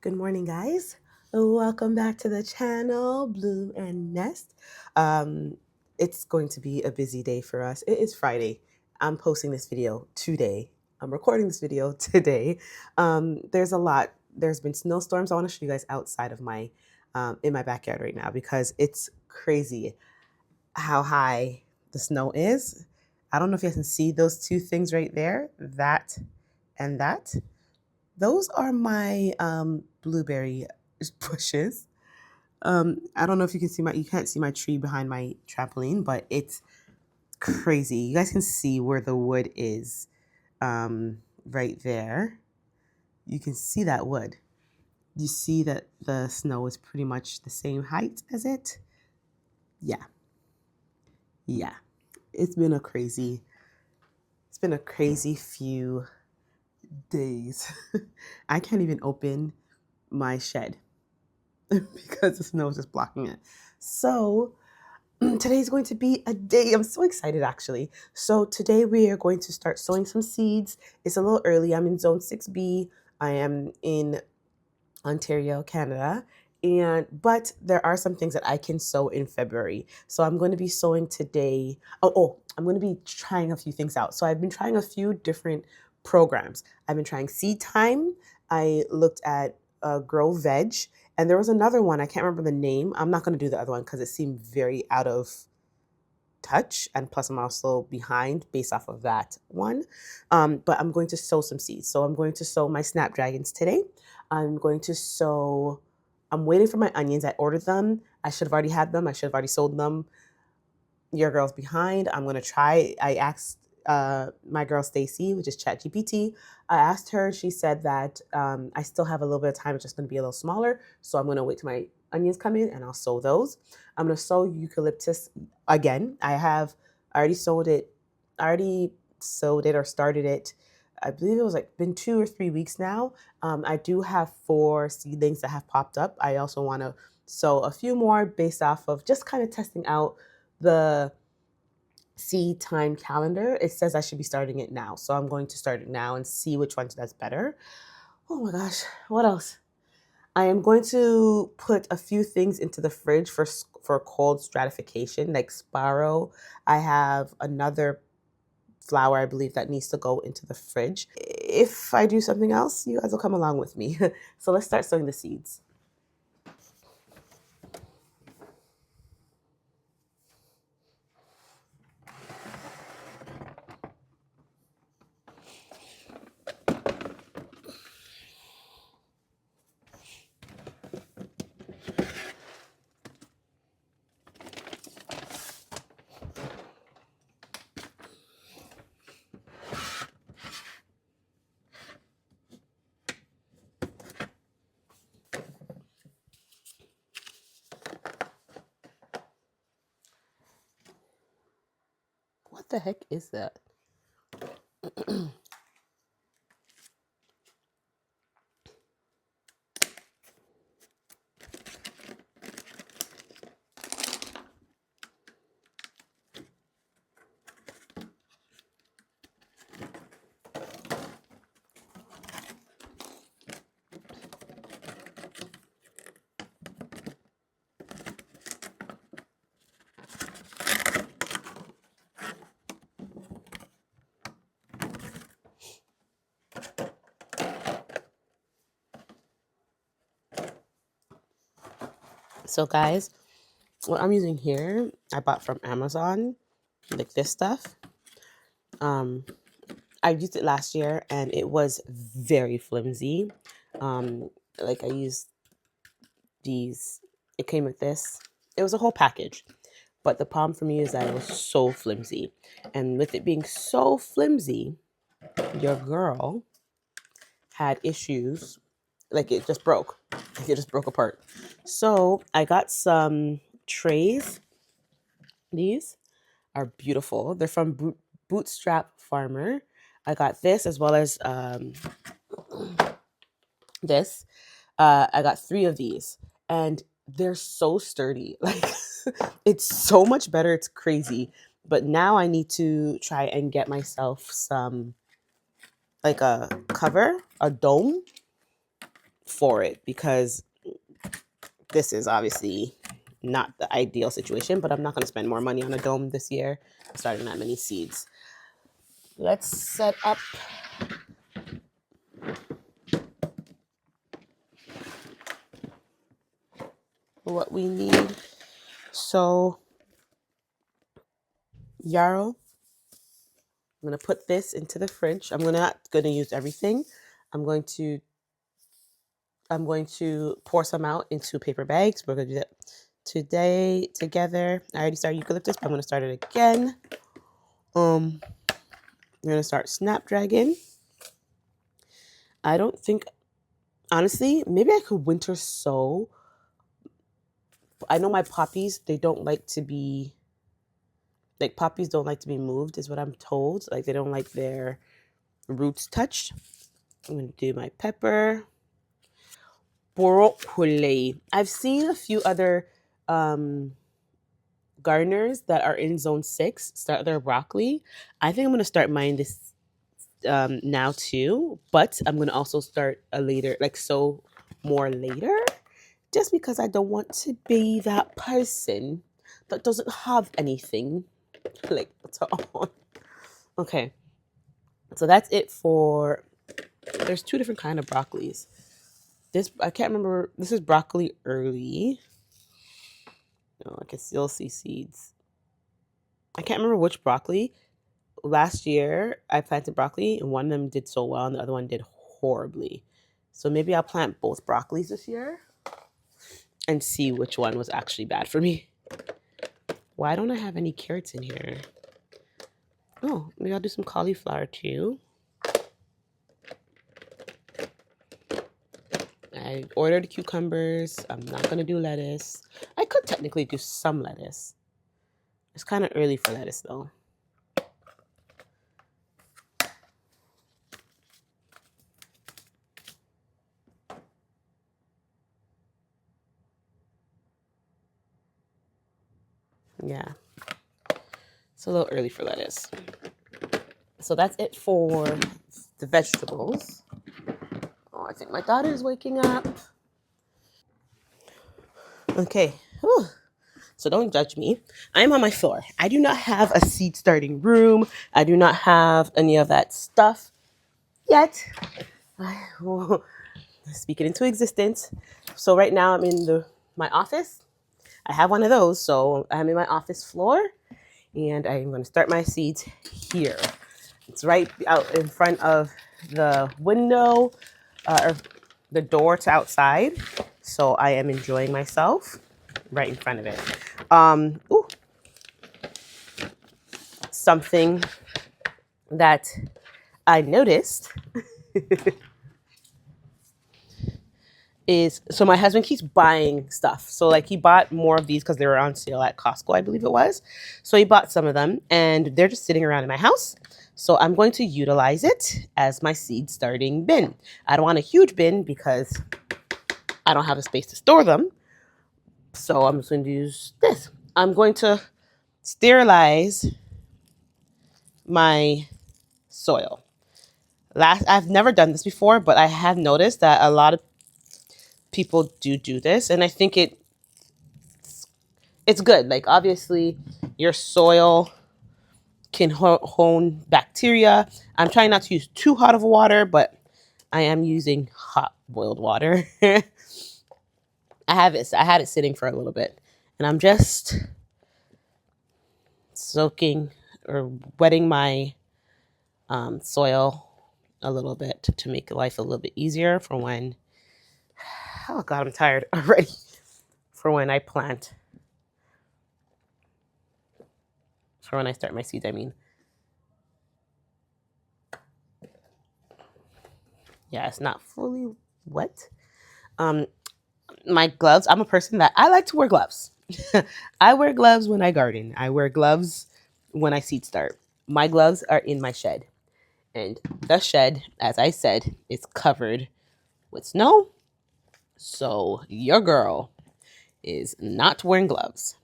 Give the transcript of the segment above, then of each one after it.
Good morning, guys. Welcome back to the channel, Bloom and Nest. Um, it's going to be a busy day for us. It is Friday. I'm posting this video today. I'm recording this video today. There's a lot. There's been snowstorms. I want to show you guys outside of my, in my backyard right now because it's crazy how high the snow is. I don't know if you guys can see those two things right there, that and that. Those are my blueberry bushes. I don't know if you can see you can't see my tree behind my trampoline, but it's crazy. You guys can see where the wood is right there. You can see that wood. You see that the snow is pretty much the same height as it. Yeah. Yeah. It's been a crazy few days. I can't even open my shed because the snow is just blocking it. So today's going to be a day. I'm so excited actually. So today we are going to start sowing some seeds. It's a little early. I'm in zone 6B. I am in Ontario, Canada. But there are some things that I can sow in February. So I'm going to be sowing today. I'm going to be trying a few things out. So I've been trying a few different programs. I've been trying Seed Time. I looked at Grow Veg, and there was another one. I can't remember the name. I'm not going to do the other one because it seemed very out of touch, and plus I'm also behind based off of that one. But I'm going to sow some seeds. So I'm going to sow my Snapdragons today. I'm waiting for my onions. I ordered them. I should have already had them. I should have already sold them. Your girl's behind. I'm going to try. I asked my girl Stacy, which is ChatGPT. I asked her. She said that I still have a little bit of time. It's just going to be a little smaller. So I'm going to wait till my onions come in and I'll sow those. I'm going to sow eucalyptus again. I already sowed it. I already sowed it or started it. I believe it was been 2 or 3 weeks now. I do have 4 seedlings that have popped up. I also want to sow a few more based off of just kind of testing out the seed time calendar. It says I should be starting it now. So I'm going to start it now and see which one does better. Oh my gosh, what else? I am going to put a few things into the fridge for cold stratification, like Sparrow. I have another flower, I believe, that needs to go into the fridge. If I do something else, you guys will come along with me. So let's start sowing the seeds. What the heck is that? So guys, what I'm using here, I bought from Amazon, like this stuff. I used it last year and it was very flimsy. Like I used these, it came with this. It was a whole package. But the problem for me is that it was so flimsy. And with it being so flimsy, your girl had issues. Like it just broke. Like it just broke apart. So I got some trays. These are beautiful. They're from Bootstrap Farmer. I got this as well as this. I got 3 of these, and they're so sturdy. Like it's so much better. It's crazy. But now I need to try and get myself some, like a cover, a dome for it, because this is obviously not the ideal situation, but I'm not going to spend more money on a dome this year starting that many seeds. Let's set up what we need. So, yarrow, I'm going to put this into the fridge. I'm not going to use everything. I'm going to pour some out into paper bags. We're going to do that today together. I already started eucalyptus, but I'm going to start it again. I'm going to start Snapdragon. I don't think, honestly, maybe I could winter sow. I know my poppies, they don't like to be, like poppies don't like to be moved, is what I'm told. Like they don't like their roots touched. I'm going to do my pepper. Broccoli. I've seen a few other gardeners that are in zone 6 start their broccoli. I think I'm going to start mine this now too, but I'm going to also start a later, like sow more later, just because I don't want to be that person that doesn't have anything like to on. Okay, so that's it for, there's 2 different kind of broccolis. This, I can't remember, this is broccoli early. No, I can still see seeds. I can't remember which broccoli. Last year I planted broccoli and one of them did so well and the other one did horribly. So maybe I'll plant both broccolis this year and see which one was actually bad for me. Why don't I have any carrots in here? Oh, maybe I'll do some cauliflower too. I ordered cucumbers. I'm not going to do lettuce. I could technically do some lettuce. It's kind of early for lettuce though. Yeah. It's a little early for lettuce. So that's it for the vegetables. Oh, I think my daughter is waking up. Okay. Whew. So don't judge me. I'm on my floor. I do not have a seed starting room. I do not have any of that stuff yet. I will speak it into existence. So right now I'm in my office. I have one of those. So I'm in my office floor and I'm going to start my seeds here. It's right out in front of the window, or the door to outside. So I am enjoying myself right in front of it. Ooh. Something that I noticed is, so my husband keeps buying stuff. So like he bought more of these because they were on sale at Costco, I believe it was. So he bought some of them and they're just sitting around in my house. So I'm going to utilize it as my seed starting bin. I don't want a huge bin because I don't have a space to store them. So I'm just going to use this. I'm going to sterilize my soil. I've never done this before, but I have noticed that a lot of people do this, and I think it's good. Like obviously, your soil can hone bacteria. I'm trying not to use too hot of water, but I am using hot boiled water. I had it sitting for a little bit, and I'm just soaking or wetting my soil a little bit to make life a little bit easier for when, oh God, I'm tired already, for when I plant, for when I start my seeds, I mean. Yeah, it's not fully wet. My gloves, I'm a person that I like to wear gloves. I wear gloves when I garden. I wear gloves when I seed start. My gloves are in my shed. And the shed, as I said, is covered with snow. So your girl is not wearing gloves.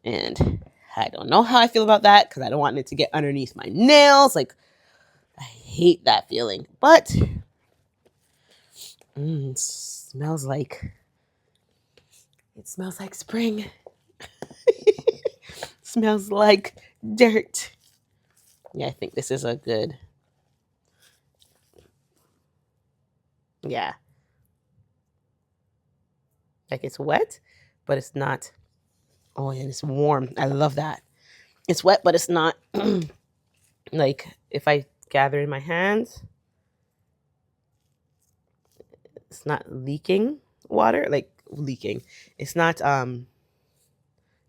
And I don't know how I feel about that because I don't want it to get underneath my nails. Like, I hate that feeling. But Smells like spring. Smells like dirt. Yeah, I think this is a good. Yeah, like it's wet, but it's not. Oh, and it's warm. I love that. It's wet, but it's not like if I gather in my hands, it's not leaking water. Like leaking. It's not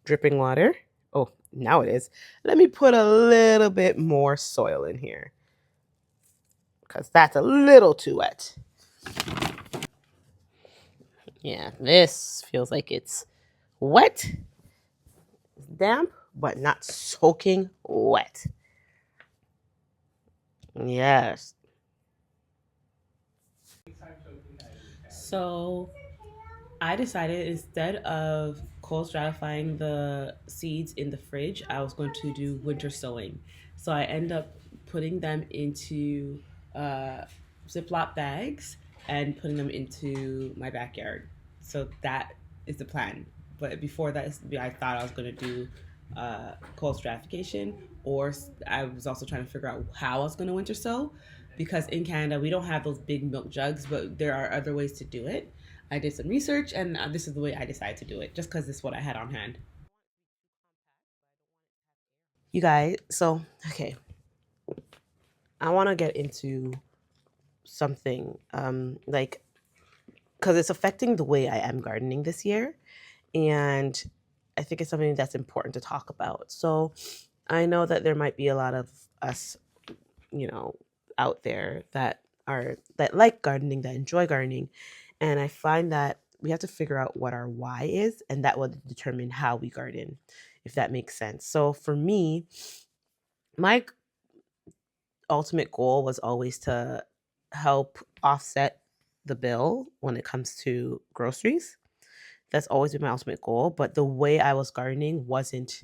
dripping water. Oh, now it is. Let me put a little bit more soil in here because that's a little too wet. Yeah, this feels like it's wet, damp, but not soaking wet. Yes. So I decided instead of cold stratifying the seeds in the fridge, I was going to do winter sowing. So I end up putting them into uh, Ziploc bags and putting them into my backyard. So that is the plan. But before that, I thought I was going to do cold stratification, or I was also trying to figure out how I was going to winter sow because in Canada we don't have those big milk jugs, but there are other ways to do it. I did some research, and this is the way I decided to do it, just because this is what I had on hand. You guys, so okay, I want to get into something like because it's affecting the way I am gardening this year, and I think it's something that's important to talk about. So I know that there might be a lot of us, you know, out there that like gardening, that enjoy gardening, and I find that we have to figure out what our why is, and that will determine how we garden, if that makes sense. So for me, my ultimate goal was always to help offset the bill when it comes to groceries. That's always been my ultimate goal. But the way I was gardening wasn't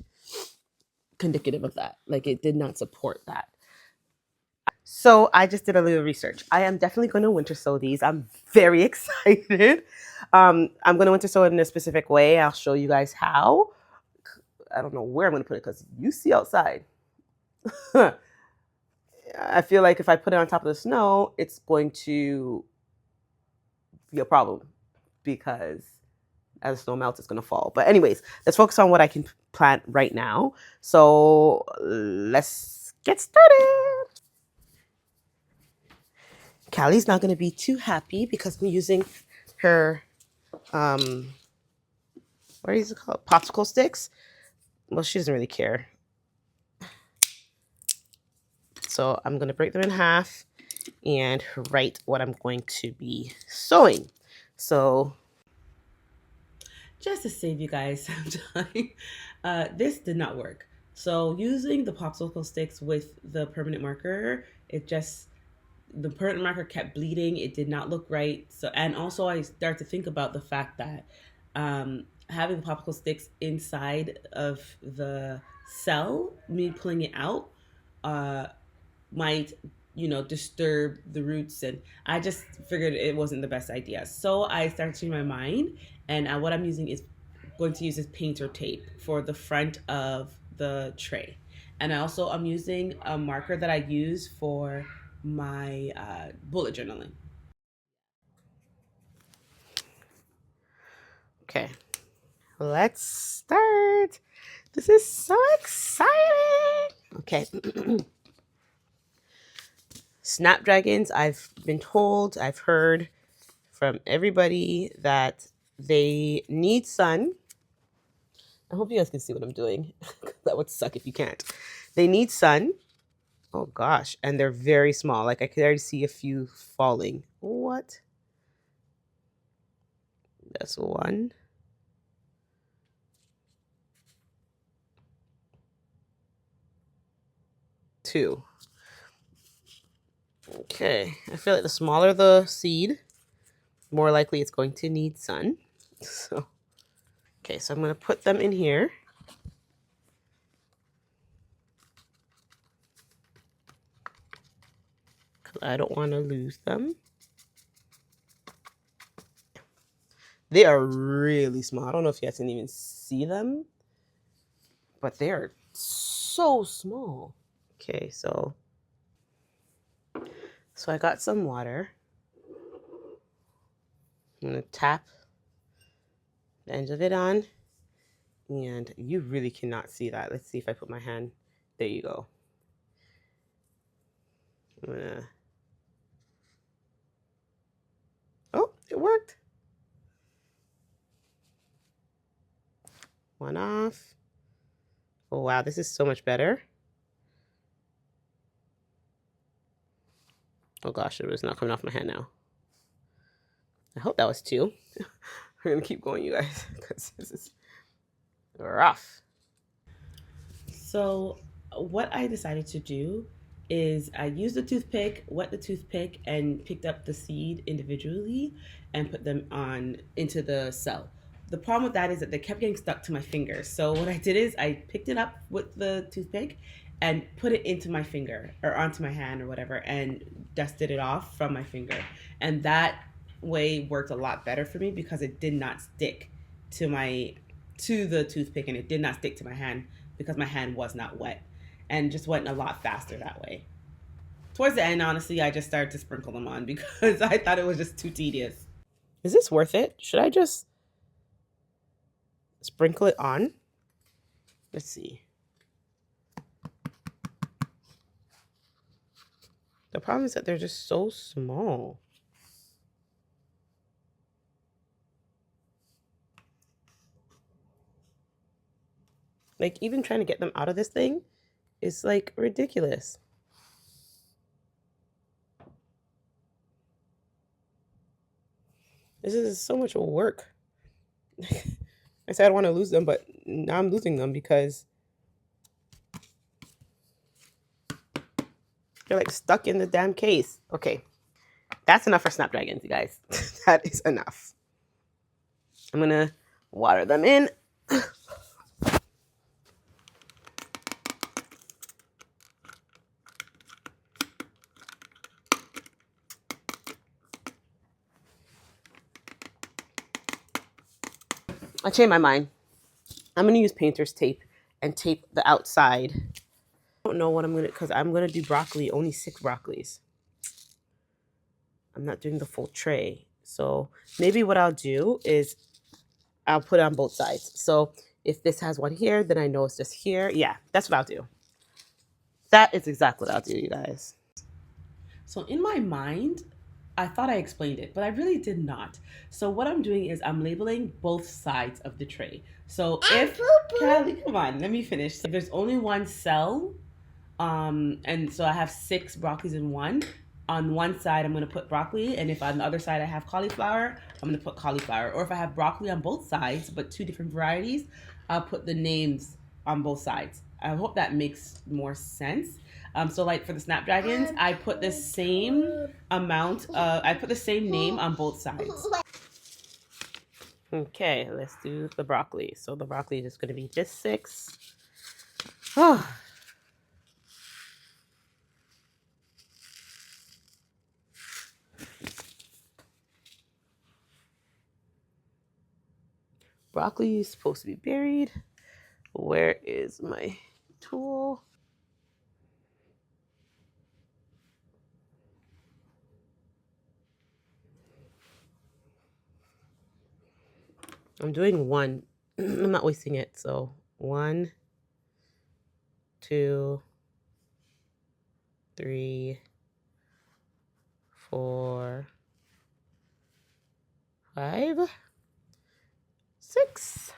indicative of that. Like it did not support that. So I just did a little research. I am definitely going to winter sow these. I'm very excited. I'm going to winter sow it in a specific way. I'll show you guys how. I don't know where I'm going to put it because you see outside. I feel like if I put it on top of the snow, it's going to be a problem because as the snow melts, it's going to fall. But anyways, let's focus on what I can plant right now. So let's get started. Callie's not going to be too happy because I'm using her, what is it called? Popsicle sticks. Well, she doesn't really care. So I'm going to break them in half and write what I'm going to be sewing. So just to save you guys some time, this did not work. So using the popsicle sticks with the permanent marker, the permanent marker kept bleeding. It did not look right. So, and also I start to think about the fact that having popsicle sticks inside of the cell, me pulling it out, uh, might disturb the roots, and I just figured it wasn't the best idea. So I started changing my mind, and what I'm using is going to use is painter tape for the front of the tray. And I'm using a marker that I use for my bullet journaling. Okay, let's start. This is so exciting. Okay. Snapdragons, I've been told, I've heard from everybody that they need sun. I hope you guys can see what I'm doing. That would suck if you can't. They need sun. Oh gosh. And they're very small. Like I could already see a few falling. What? That's one. Two. Okay. I feel like the smaller the seed, more likely it's going to need sun. So, okay, so I'm going to put them in here. Because I don't want to lose them. They are really small. I don't know if you guys can even see them, but they are so small. Okay, so I got some water. I'm gonna tap the end of it on, and you really cannot see that. Let's see if I put my hand. There you go. I'm gonna. Oh, it worked. One off. Oh wow, this is so much better. Oh gosh, it was not coming off my hand now. I hope that was two. We're gonna keep going, you guys, because this is rough. So what I decided to do is I used the toothpick, wet the toothpick, and picked up the seed individually and put them on into the cell. The problem with that is that they kept getting stuck to my fingers. So what I did is I picked it up with the toothpick and put it into my finger or onto my hand or whatever and dusted it off from my finger. And that way worked a lot better for me because it did not stick to the toothpick, and it did not stick to my hand because my hand was not wet, and just went a lot faster that way. Towards the end, honestly, I just started to sprinkle them on because I thought it was just too tedious. Is this worth it? Should I just sprinkle it on? Let's see. The problem is that they're just so small. Like, even trying to get them out of this thing is like ridiculous. This is so much work. I said I don't want to lose them, but now I'm losing them because they're like stuck in the damn case. Okay, that's enough for Snapdragons, you guys. That is enough. I'm gonna water them in. I changed my mind. I'm gonna use painter's tape and tape the outside. I don't know what I'm gonna, because I'm gonna do broccoli, only 6 broccolis. I'm not doing the full tray. So maybe what I'll do is I'll put it on both sides. So if this has one here, then I know it's just here. Yeah, that's what I'll do. That is exactly what I'll do, you guys. So in my mind, I thought I explained it, but I really did not. So what I'm doing is I'm labeling both sides of the tray. So if Callie, come on, let me finish. So if there's only one cell, and so I have 6 broccolis in one. On one side, I'm gonna put broccoli, and if on the other side I have cauliflower, I'm gonna put cauliflower. Or if I have broccoli on both sides, but 2 different varieties, I'll put the names on both sides. I hope that makes more sense. So like for the Snapdragons, I put the same amount, I put the same name on both sides. Okay, let's do the broccoli. So the broccoli is gonna be just 6. Oh. Broccoli is supposed to be buried. Where is my tool? I'm doing 1. I'm not wasting it. So 1, 2, 3, 4, 5, 6.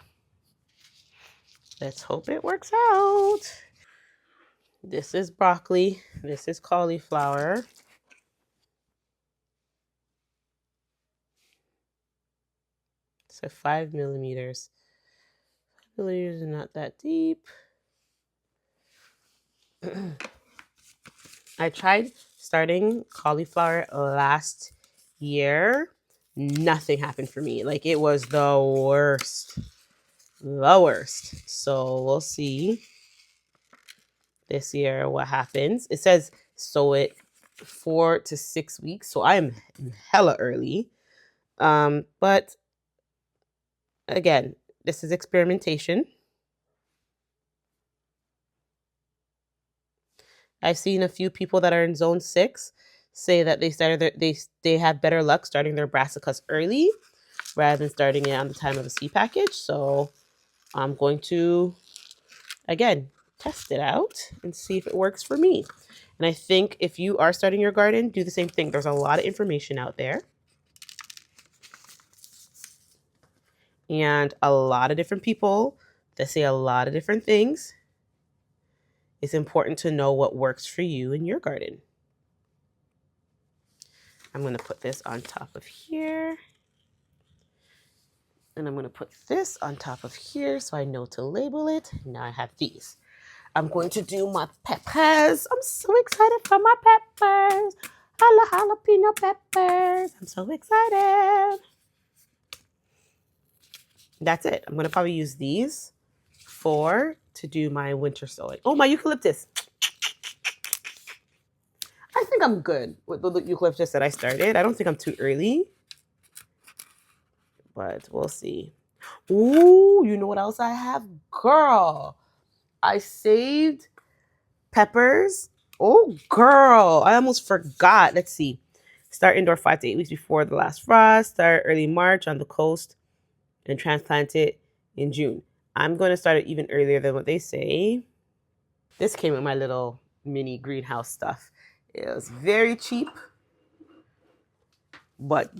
Let's hope it works out. This is broccoli. This is cauliflower. So 5 millimeters. 5 millimeters is not that deep. I tried starting cauliflower last year. Nothing happened for me. Like, it was the worst. The worst. So we'll see this year what happens. It says sow it 4 to 6 weeks. So I am hella early. But Again, this is experimentation. I've seen a few people that are in zone 6 say that they have better luck starting their brassicas early rather than starting it on the time of the seed package. So I'm going to, again, test it out and see if it works for me. And I think if you are starting your garden, do the same thing. There's a lot of information out there and a lot of different people that say a lot of different things. It's important to know what works for you in your garden. I'm going to put this on top of here. And I'm going to put this on top of here so I know to label it. Now I have these. I'm going to do my peppers. I'm so excited for my peppers. Jalapeno peppers. I'm so excited. That's it. I'm going to probably use these to do my winter sowing. Oh, my eucalyptus. I think I'm good with the eucalyptus that I started. I don't think I'm too early, but we'll see. Ooh, you know what else I have? Girl, I saved peppers. Oh, girl, I almost forgot. Let's see. Start indoor 5 to 8 weeks before the last frost. Start early March on the coast and transplant it in June. I'm going to start it even earlier than what they say. This came with my little mini greenhouse stuff. It was very cheap, but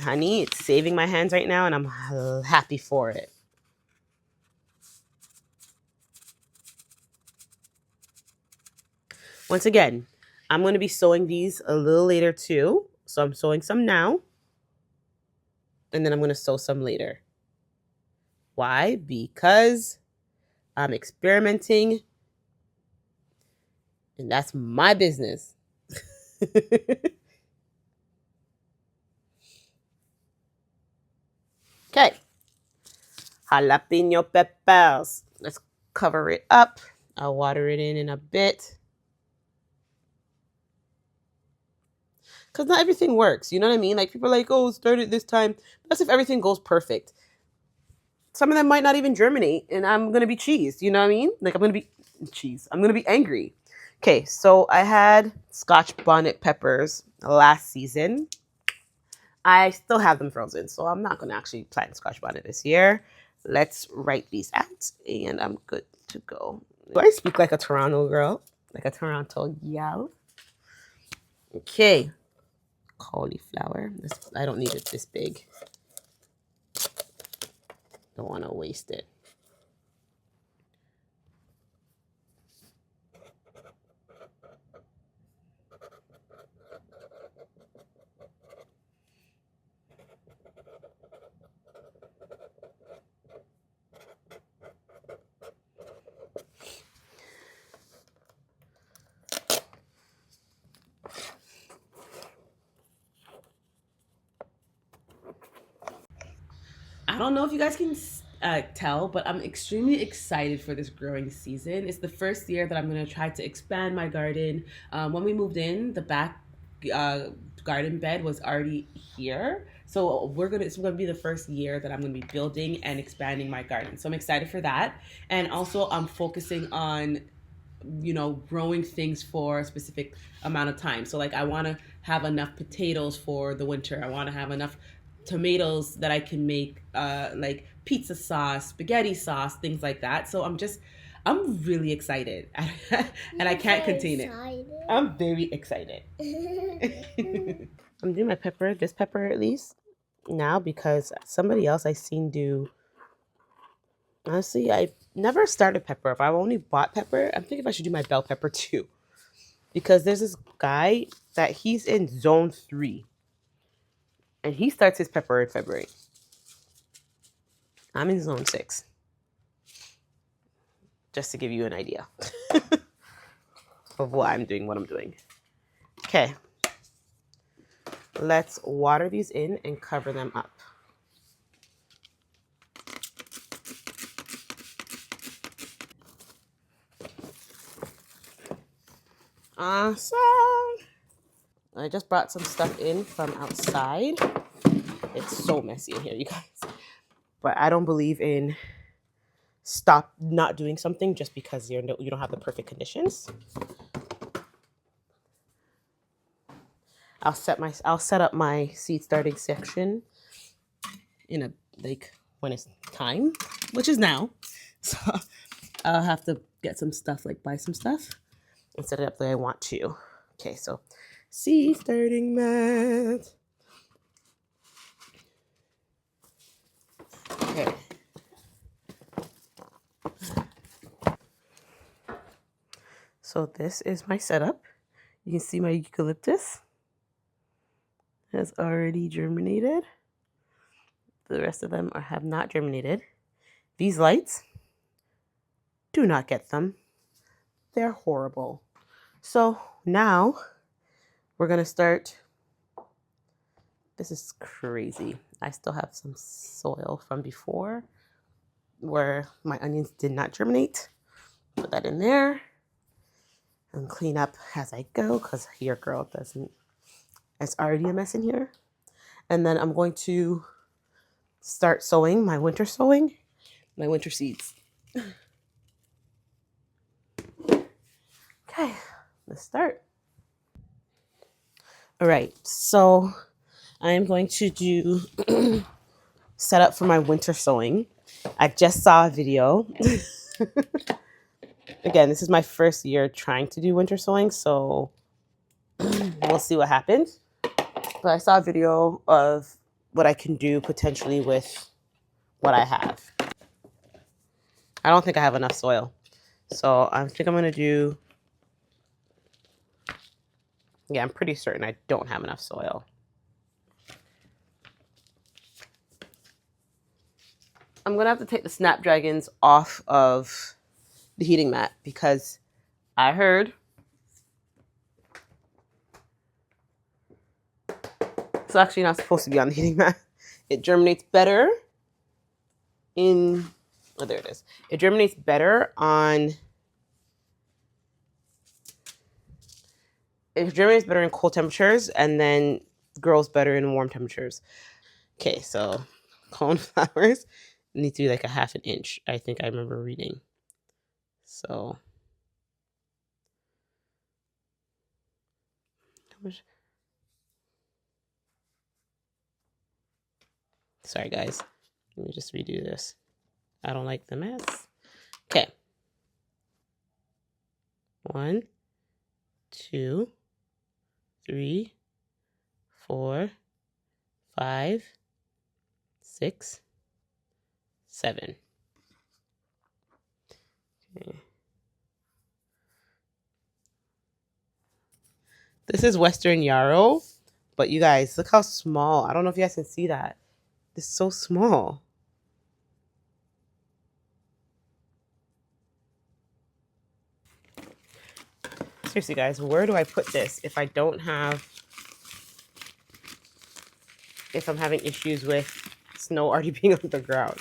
honey, it's saving my hands right now and I'm happy for it. Once again, I'm going to be sowing these a little later too. So I'm sowing some now and then I'm going to sow some later. Why? Because I'm experimenting and that's my business. Okay. Jalapeno peppers. Let's cover it up. I'll water it in a bit. Because not everything works. You know what I mean? Like people are like, oh, start it this time. That's if everything goes perfect. Some of them might not even germinate and I'm going to be cheesed. You know what I mean? Like I'm going to be cheese. I'm going to be angry. Okay, so I had Scotch bonnet peppers last season. I still have them frozen, so I'm not going to actually plant Scotch bonnet this year. Let's write these out, and I'm good to go. Do I speak like a Toronto girl? Like a Toronto gal? Okay. Cauliflower. I don't need it this big. Don't want to waste it. I don't know if you guys can tell, but I'm extremely excited for this growing season. It's the first year that I'm going to try to expand my garden. When we moved in, the back garden bed was already here. So it's gonna be the first year that I'm gonna be building and expanding my garden. So I'm excited for that. And also I'm focusing on growing things for a specific amount of time. So like I want to have enough potatoes for the winter. I want to have enough tomatoes that I can make like pizza sauce, spaghetti sauce, things like that. So I'm really excited and I can't contain it. I'm very excited. I'm doing my this pepper at least now because somebody else I seen do. Honestly, I never started pepper. If I've only bought pepper, I'm thinking if I should do my bell pepper too. Because there's this guy that he's in zone 3. And he starts his pepper in February. I'm in zone 6. Just to give you an idea of what I'm doing. Okay. Let's water these in and cover them up. Awesome. I just brought some stuff in from outside. It's so messy in here, you guys. but I don't believe in stop not doing something just because you don't have the perfect conditions. I'll set up my seed starting section in a when it's time, which is now. So I'll have to get some stuff, buy some stuff and set it up the way I want to. Okay, so seed starting mat. Okay. So this is my setup. You can see my eucalyptus has already germinated. The rest of them have not germinated. These lights, do not get them. They're horrible. So now we're gonna start. This is crazy. I still have some soil from before where my onions did not germinate. Put that in there and clean up as I go because your girl doesn't. It's already a mess in here. And then I'm going to start sowing my winter seeds. Okay, let's start. All right, so I am going to do setup for my winter sowing. I just saw a video. Again, this is my first year trying to do winter sowing, so we'll see what happens. But I saw a video of what I can do potentially with what I have. I don't think I have enough soil. So I think I'm going to do... Yeah, I'm pretty certain I don't have enough soil. I'm going to have to take the Snapdragons off of the heating mat because I heard it's actually not supposed to be on the heating mat. It germinates better in... Oh, there it is. It germinates better on... It germinates better in cold temperatures and then grows better in warm temperatures. Okay, so coneflowers need to be like a half an inch. I think I remember reading. So sorry guys. Let me just redo this. I don't like the mess. Okay. 1, 2, 3, 4, 5, 6, 7. Okay. This is Western Yarrow, but you guys, look how small. I don't know if you guys can see that. It's so small. Seriously, guys, where do I put this if I'm having issues with snow already being on the ground?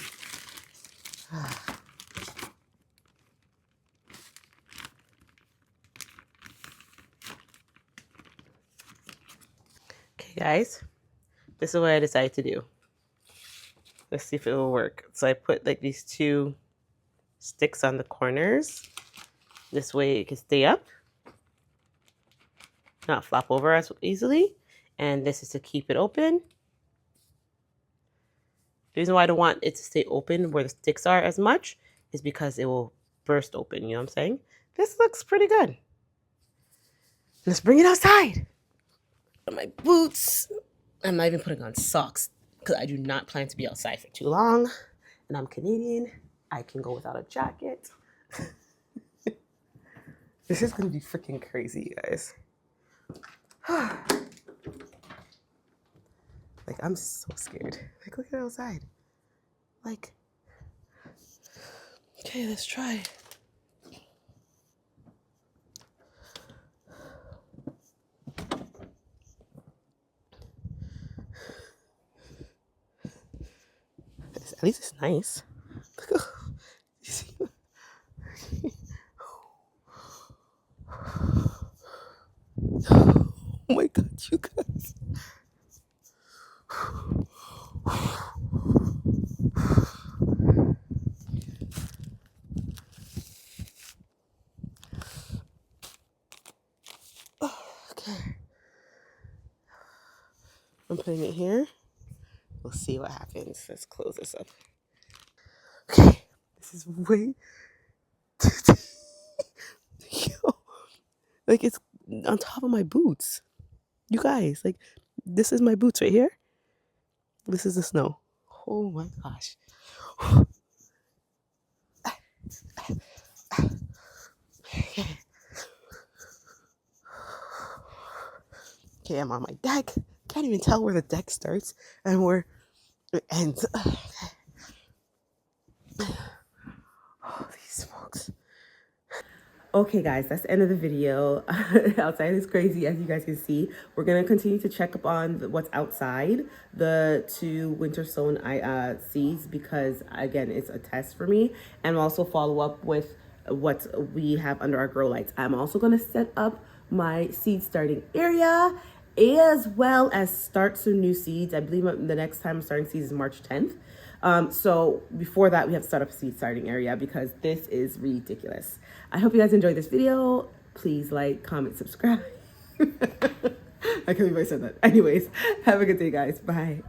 Okay, guys, this is what I decided to do. Let's see if it will work. So I put these 2 sticks on the corners. This way it can stay up, not flop over as easily. And this is to keep it open. The reason why I don't want it to stay open where the sticks are as much is because it will burst open. You know what I'm saying? This looks pretty good. Let's bring it outside. My boots. I'm not even putting on socks because I do not plan to be outside for too long. And I'm Canadian. I can go without a jacket. This is going to be freaking crazy, you guys. I'm so scared. Look at it outside. Okay, let's try. At least it's nice. You see? Oh my God, you guys. putting it here. We'll see what happens. Let's close this up. Okay, this is way yo, like it's on top of my boots. You guys, like this is my boots right here. This is the snow. Oh my gosh. Okay, I'm on my deck. Can't even tell where the deck starts and where it ends. Oh, these smokes. Okay, guys, that's the end of the video. Outside is crazy, as you guys can see. We're gonna continue to check up on what's outside the 2 winter sown seeds because again, it's a test for me, and also follow up with what we have under our grow lights. I'm also gonna set up my seed starting area as well as start some new seeds. I believe the next time I'm starting seeds is March 10th. So before that, we have to start up a seed starting area because this is ridiculous. I hope you guys enjoyed this video. Please like, comment, subscribe. I can't believe I said that. Anyways, have a good day, guys. Bye.